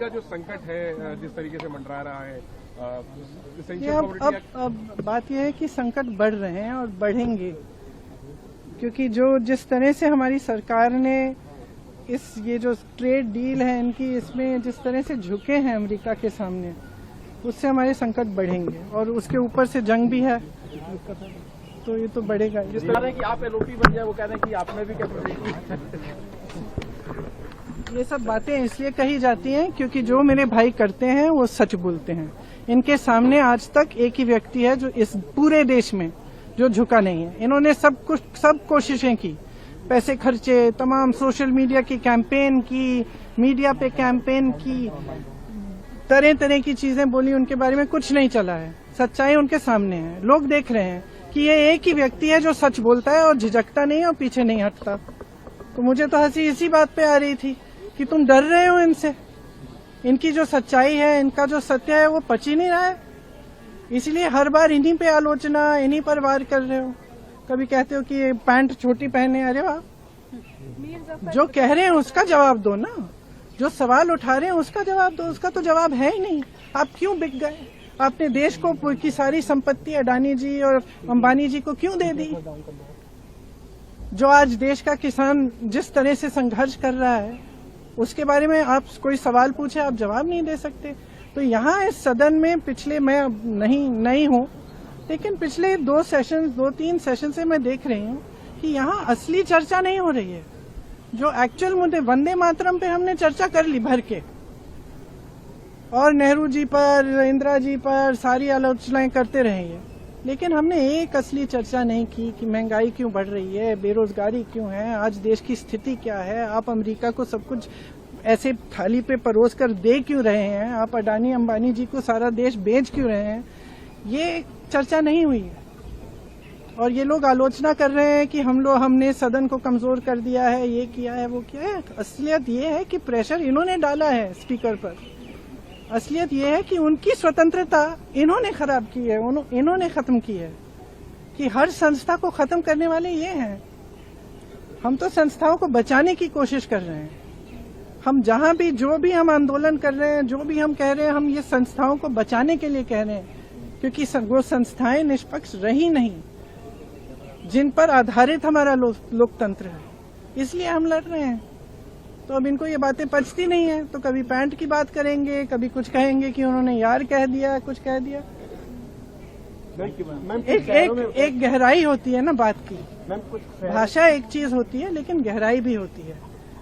का जो संकट है जिस तरीके से मंडरा रहा है, अब बात यह है कि संकट बढ़ रहे हैं और बढ़ेंगे, क्योंकि जिस तरह से हमारी सरकार ने ये जो ट्रेड डील है इनकी, इसमें जिस तरह से झुके हैं अमेरिका के सामने, उससे हमारे संकट बढ़ेंगे। और उसके ऊपर से जंग भी है, तो ये तो बढ़ेगा। जिस तरह है कि आप एलओपी बन जाए, वो कह रहे हैं कि आप में भी कैपेसिटी। ये सब बातें इसलिए कही जाती हैं क्योंकि जो मेरे भाई करते हैं वो सच बोलते हैं। इनके सामने आज तक एक ही व्यक्ति है जो इस पूरे देश में जो झुका नहीं है। इन्होंने सब कोशिशें की, पैसे खर्चे, तमाम सोशल मीडिया की कैंपेन की, मीडिया पे कैंपेन की, तरह तरह की चीजें बोली, उनके बारे में कुछ नहीं चला है। सच्चाई उनके सामने है, लोग देख रहे हैं कि ये एक ही व्यक्ति है जो सच बोलता है और झिझकता नहीं और पीछे नहीं हटता। तो मुझे तो हंसी इसी बात पे आ रही थी कि तुम डर रहे हो इनसे, इनकी जो सच्चाई है, इनका जो सत्य है वो पच ही नहीं रहा है, इसलिए हर बार इन्हीं पे आलोचना, इन्हीं पर वार कर रहे हो। कभी कहते हो कि पैंट छोटी पहने, अरे वाह, जो कह रहे हैं उसका जवाब दो ना, जो सवाल उठा रहे हैं उसका जवाब दो। उसका तो जवाब है ही नहीं। आप क्यों बिक गए? आपने देश को की सारी संपत्ति अडानी जी और अंबानी जी को क्यों दे दी? जो आज देश का किसान जिस तरह से संघर्ष कर रहा है उसके बारे में आप कोई सवाल पूछे, आप जवाब नहीं दे सकते। तो यहाँ इस सदन में पिछले, मैं नहीं हूँ, लेकिन पिछले 2-3 सेशन से मैं देख रही हूँ कि यहाँ असली चर्चा नहीं हो रही है। जो एक्चुअल मुद्दे, वंदे मातरम पे हमने चर्चा कर ली भर के, और नेहरू जी पर, इंदिरा जी पर सारी आलोचनाएं करते रहे हैं, लेकिन हमने एक असली चर्चा नहीं की कि महंगाई क्यों बढ़ रही है, बेरोजगारी क्यों है, आज देश की स्थिति क्या है, आप अमेरिका को सब कुछ ऐसे थाली पे परोस कर दे क्यों रहे हैं, आप अडानी अंबानी जी को सारा देश बेच क्यों रहे हैं, ये चर्चा नहीं हुई है। और ये लोग आलोचना कर रहे हैं कि हमने सदन को कमजोर कर दिया है, ये किया है, वो किया है। असलियत ये है कि प्रेशर इन्होंने डाला है स्पीकर पर। असलियत ये है कि उनकी स्वतंत्रता इन्होंने खराब की है, इन्होंने खत्म की है, कि हर संस्था को खत्म करने वाले ये हैं। हम तो संस्थाओं को बचाने की कोशिश कर रहे हैं। हम जहां भी, जो भी हम आंदोलन कर रहे हैं, जो भी हम कह रहे हैं, हम ये संस्थाओं को बचाने के लिए कह रहे हैं, क्योंकि वो संस्थाएं निष्पक्ष रही नहीं जिन पर आधारित हमारा लोकतंत्र है, इसलिए हम लड़ रहे हैं। तो अब इनको ये बातें पचती नहीं है, तो कभी पैंट की बात करेंगे, कभी कुछ कहेंगे कि उन्होंने यार कह दिया, कुछ कह दिया। एक गहराई होती है ना बात की। भाषा एक चीज होती है, लेकिन गहराई भी होती है।